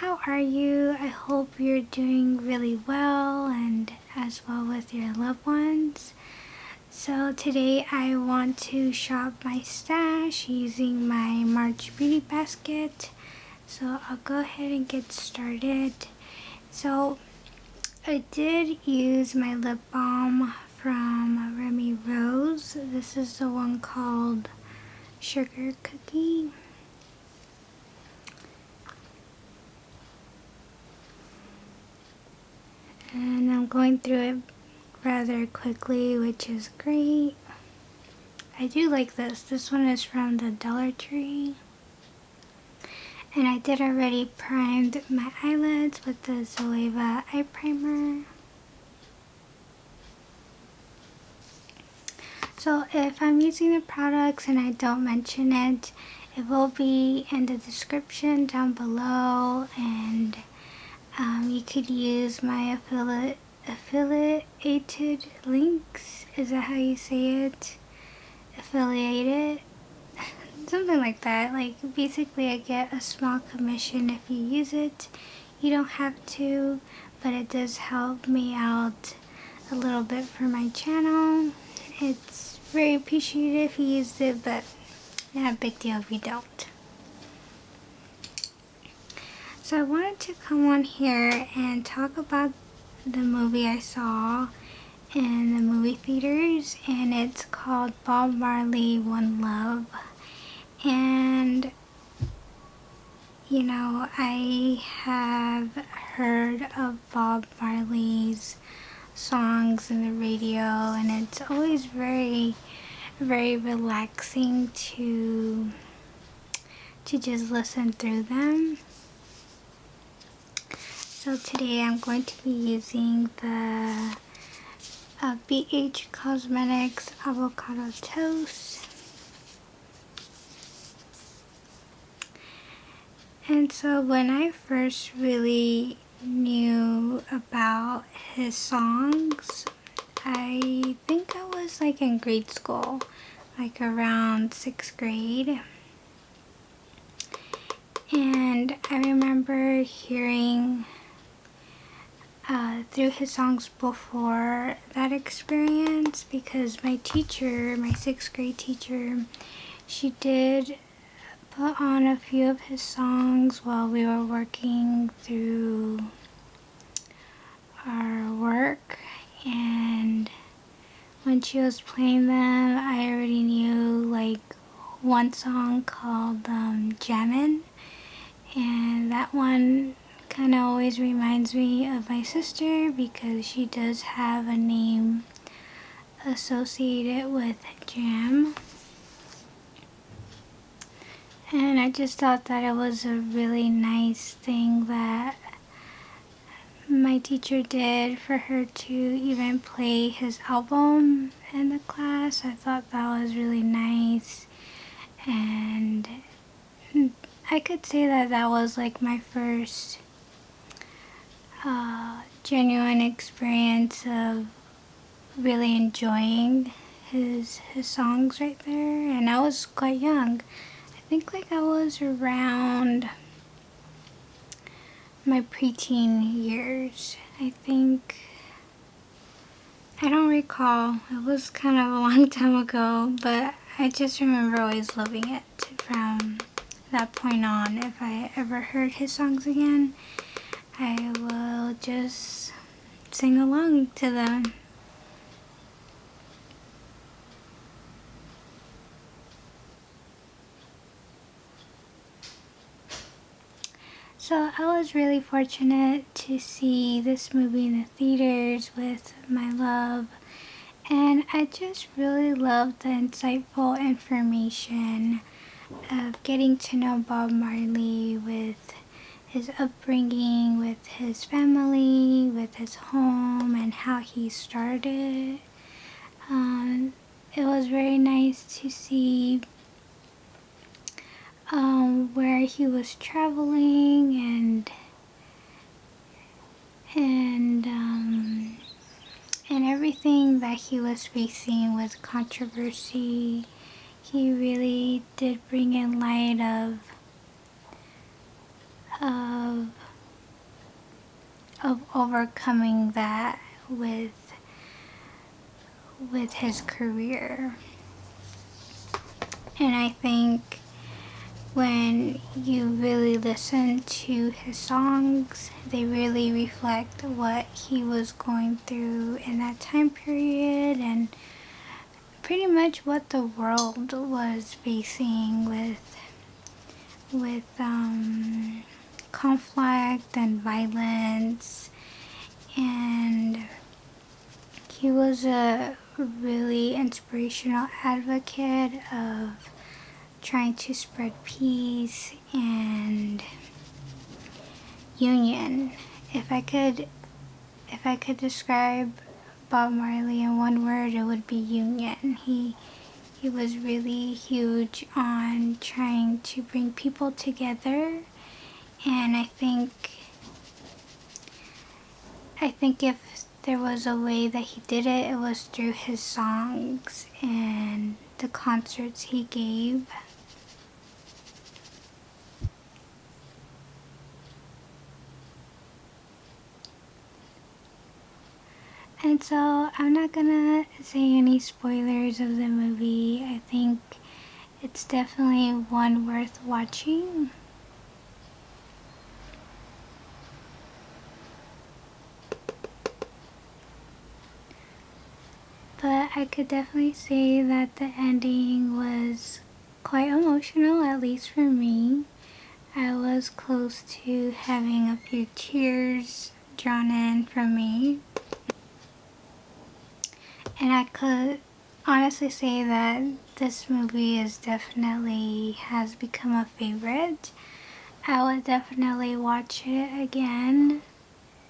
how are you? I hope you're doing really well, and as well with your loved ones. So today I want to shop my stash using my March beauty basket. So I'll go ahead and get started. So I did use my lip balm from RemiRose. This is the one called Sugar Cookie. And I'm going through it rather quickly, which is great. I do like this. This one is from the Dollar Tree. And I did already primed my eyelids with the Zoeva eye primer. So if I'm using the products and I don't mention it, it will be in the description down below, and you could use my affiliated links. Is that how you say it? Affiliated? Something like that. Like, basically I get a small commission if you use it. You don't have to, but it does help me out a little bit for my channel. It's very appreciated if you used it, but not a big deal if you don't. So I wanted to come on here and talk about the movie I saw in the movie theaters, and it's called Bob Marley, One Love. And you know, I have heard of Bob Marley's songs in the radio, and it's always very, very relaxing to just listen through them. So today I'm going to be using the BH Cosmetics Avocado Toast. And so when I first really knew about his songs, I think I was like in grade school, like around 6th grade. And I remember hearing through his songs before that experience, because my teacher, my 6th grade teacher, she did put on a few of his songs while we were working through our work, and when she was playing them, I already knew like one song called Jammin', and that one kind of always reminds me of my sister because she does have a name associated with jam. And I just thought that it was a really nice thing that my teacher did for her to even play his album in the class. I thought that was really nice, and I could say that that was like my first genuine experience of really enjoying his songs right there. And I was quite young. I think like I was around my preteen years. I don't recall. It was kind of a long time ago, but I just remember always loving it from that point on. If I ever heard his songs again, I will just sing along to them. So I was really fortunate to see this movie in the theaters with my love, and I just really loved the insightful information of getting to know Bob Marley, with his upbringing, with his family, with his home, and how he started. It was very nice to see where he was traveling and everything that he was facing with controversy. He really did bring in light of of overcoming that with his career. And I think when you really listen to his songs, they really reflect what he was going through in that time period, and pretty much what the world was facing with conflict and violence. And he was a really inspirational advocate of trying to spread peace and union. If I could describe Bob Marley in one word, it would be union. He was really huge on trying to bring people together, and I think if there was a way that he did it, it was through his songs and the concerts he gave. And so I'm not gonna say any spoilers of the movie. I think it's definitely one worth watching. But I could definitely say that the ending was quite emotional, at least for me. I was close to having a few tears drawn in from me. And I could honestly say that this movie has become a favorite. I would definitely watch it again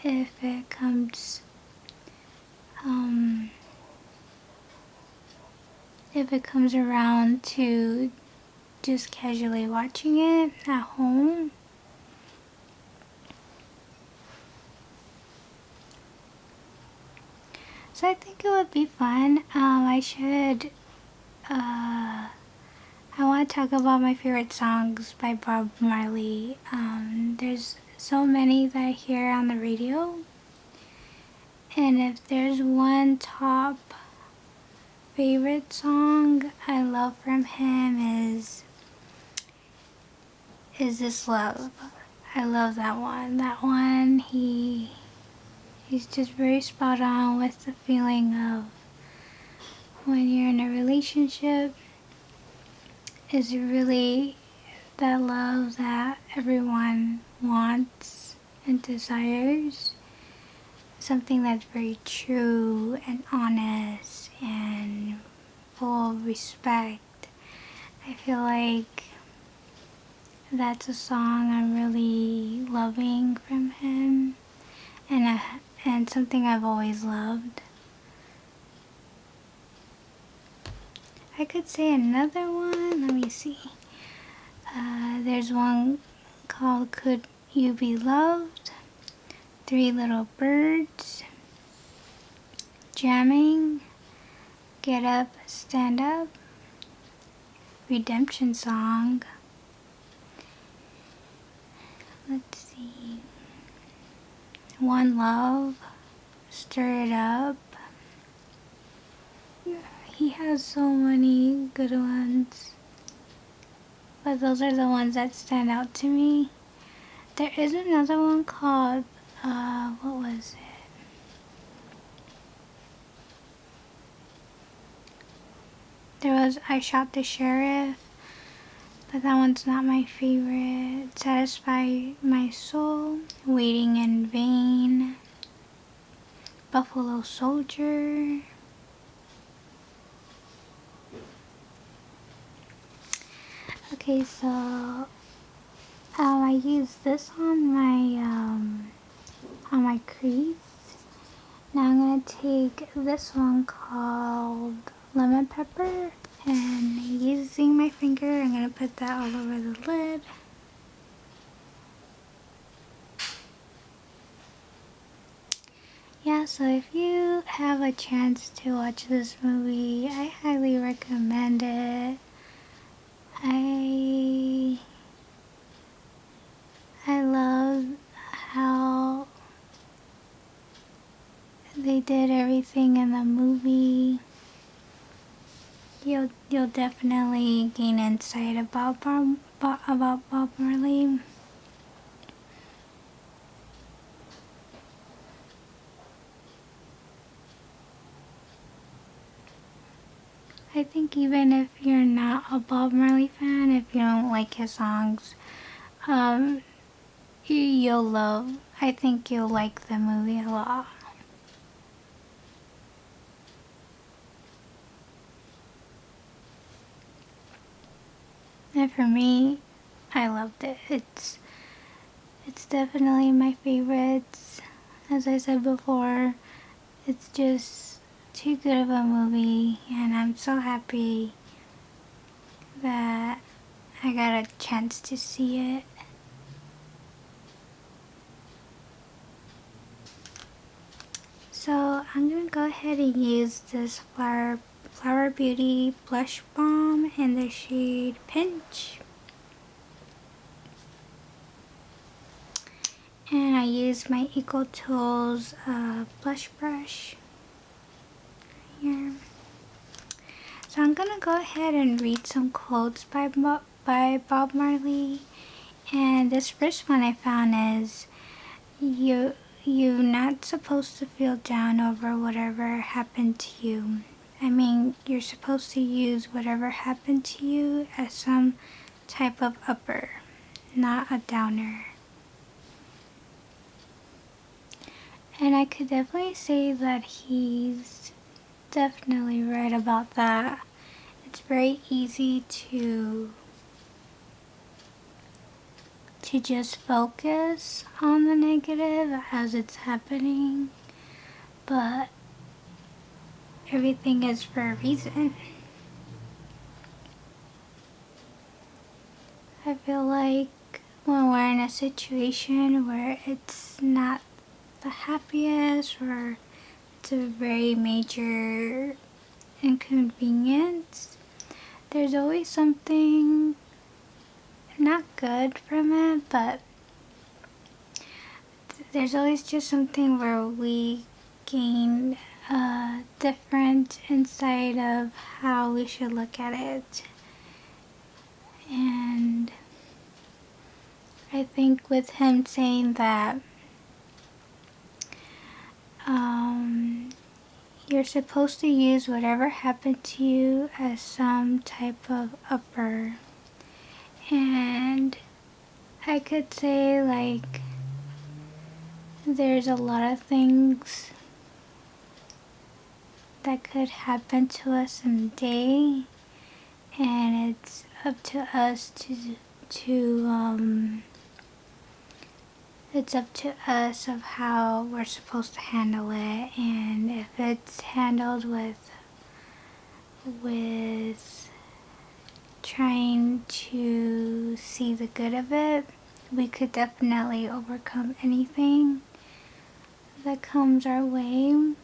if it comes around to just casually watching it at home. So I think it would be fun. I want to talk about my favorite songs by Bob Marley. There's so many that I hear on the radio. And if there's one top favorite song I love from him is This Love. I love that one. That one, he's just very spot on with the feeling of when you're in a relationship. Is really that love that everyone wants and desires. Something that's very true and honest and full of respect. I feel like that's a song I'm really loving from him, and something I've always loved. I could say another one. Let me see. There's one called Could You Be Loved? Three Little Birds. Jamming. Get Up, Stand Up. Redemption Song. Let's see. One Love. Stir It Up. He has so many good ones, but those are the ones that stand out to me. There is another one called, what was it? There was I Shot the Sheriff, but that one's not my favorite. Satisfy My Soul, Waiting in Vain, Buffalo Soldier. Okay, so I use this on my crease. Now I'm gonna take this one called Lemon Pepper, and using my finger, I'm gonna put that all over the lid. Yeah, so if you have a chance to watch this movie, I highly recommend it. I love how they did everything in the movie, you'll definitely gain insight about Bob Marley. I think even if you're not a Bob Marley fan, if you don't like his songs, I think you'll like the movie a lot. And for me, I loved it. It's definitely my favorites. As I said before, it's just too good of a movie, and I'm so happy that I got a chance to see it. So I'm gonna go ahead and use this Flower Beauty blush balm in the shade Pinch. And I use my Eco Tools blush brush here. So I'm gonna go ahead and read some quotes by Bob Marley. And this first one I found is, you're not supposed to feel down over whatever happened to you. I mean, you're supposed to use whatever happened to you as some type of upper, not a downer. And I could definitely say that he's definitely right about that. It's very easy to just focus on the negative as it's happening, but everything is for a reason. I feel like when we're in a situation where it's not the happiest, or it's a very major inconvenience, there's always something not good from it, but there's always just something where we gain a different insight of how we should look at it. And I think with him saying that you're supposed to use whatever happened to you as some type of upper, and I could say, like, there's a lot of things that could happen to us in a day, and it's up to us it's up to us of how we're supposed to handle it. And if it's handled with trying to see the good of it, we could definitely overcome anything that comes our way. And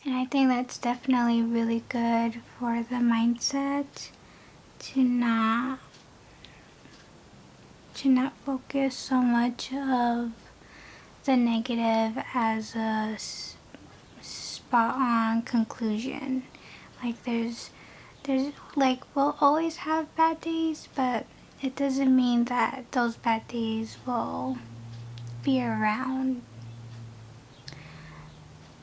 I think that's definitely really good for the mindset, to not focus so much of the negative as a spot on conclusion. Like there's like, we'll always have bad days, but it doesn't mean that those bad days will be around.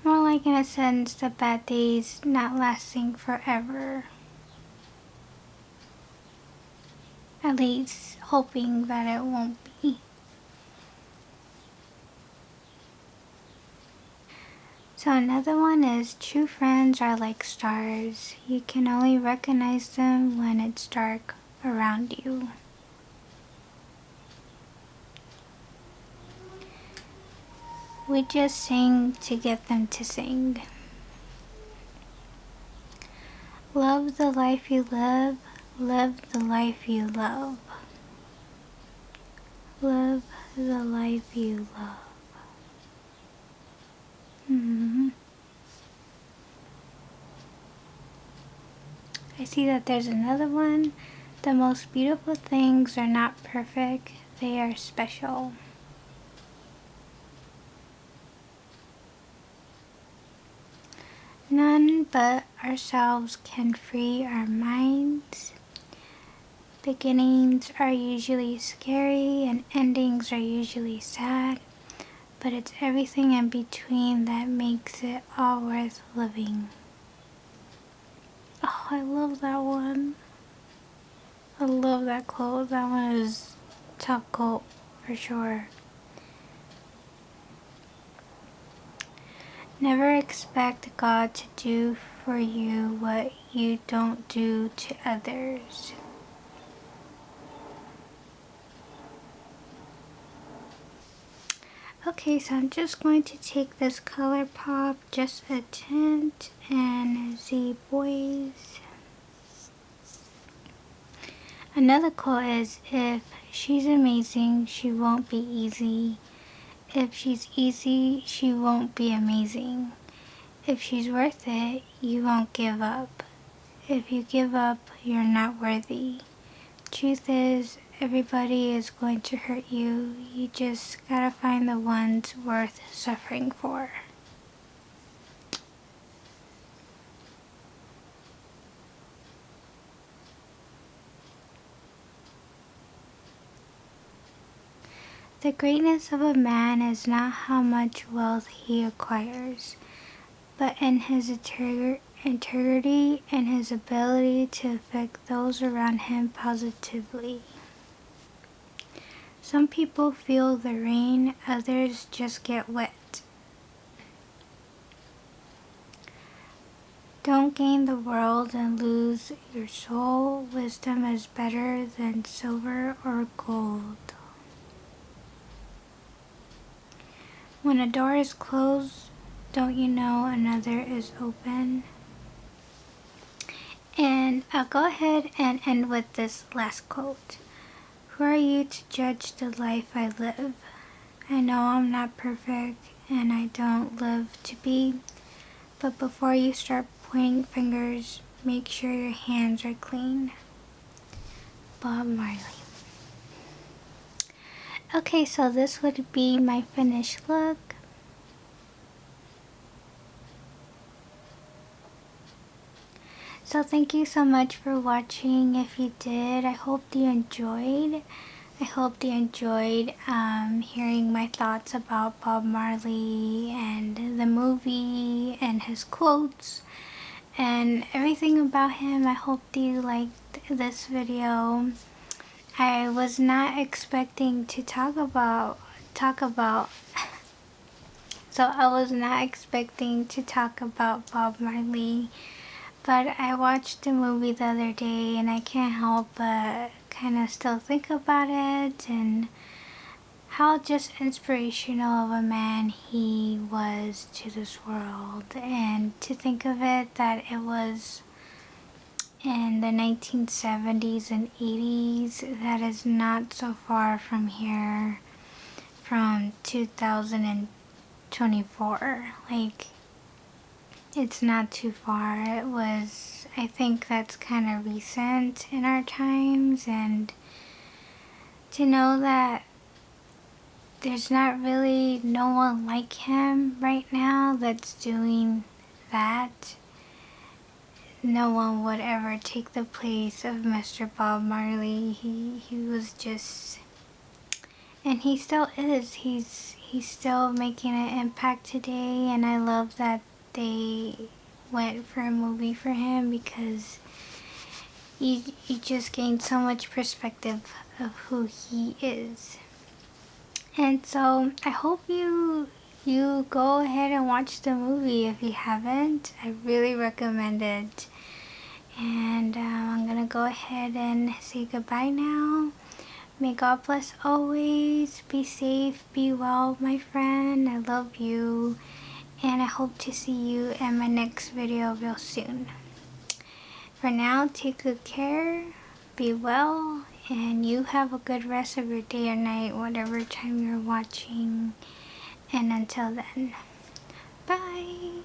More like, in a sense, the bad days not lasting forever. At least hoping that it won't be. So another one is, true friends are like stars. You can only recognize them when it's dark around you. We just sing to get them to sing. Love the life you live, live the life you love. Live the life you love. I see that there's another one. The most beautiful things are not perfect, they are special. None but ourselves can free our minds. Beginnings are usually scary and endings are usually sad, but it's everything in between that makes it all worth living. Oh, I love that one. I love that quote. That one is top quote for sure. Never expect God to do for you what you don't do to others. Okay, so I'm just going to take this ColourPop, Just a Tint, and Z Boys. Another quote is, if she's amazing, she won't be easy. If she's easy, she won't be amazing. If she's worth it, you won't give up. If you give up, you're not worthy. Truth is, everybody is going to hurt you. You just gotta find the ones worth suffering for. The greatness of a man is not how much wealth he acquires, but in his integrity and his ability to affect those around him positively. Some people feel the rain, others just get wet. Don't gain the world and lose your soul. Wisdom is better than silver or gold. When a door is closed, don't you know another is open? And I'll go ahead and end with this last quote. Who are you to judge the life I live? I know I'm not perfect and I don't live to be, but before you start pointing fingers, make sure your hands are clean. Bob Marley. Okay, so this would be my finished look. So thank you so much for watching. If you did, I hope you enjoyed. I hope you enjoyed hearing my thoughts about Bob Marley and the movie and his quotes and everything about him. I hope you liked this video. I was not expecting to talk about Bob Marley. But I watched the movie the other day and I can't help but kind of still think about it and how just inspirational of a man he was to this world. And to think of it that it was in the 1970s and 80s, that is not so far from here, from 2024. Like, it's not too far. It was, I think that's kind of recent in our times, and to know that there's not really no one like him right now that's doing that. No one would ever take the place of Mr. Bob Marley. He was just, and he still is. He's still making an impact today, and I love that they went for a movie for him because you just gain so much perspective of who he is. And so I hope you go ahead and watch the movie if you haven't. I really recommend it. And I'm gonna go ahead and say goodbye now. May God bless always. Be safe, be well, my friend. I love you. And I hope to see you in my next video real soon. For now, take good care, be well, and you have a good rest of your day or night, whatever time you're watching. And until then, bye!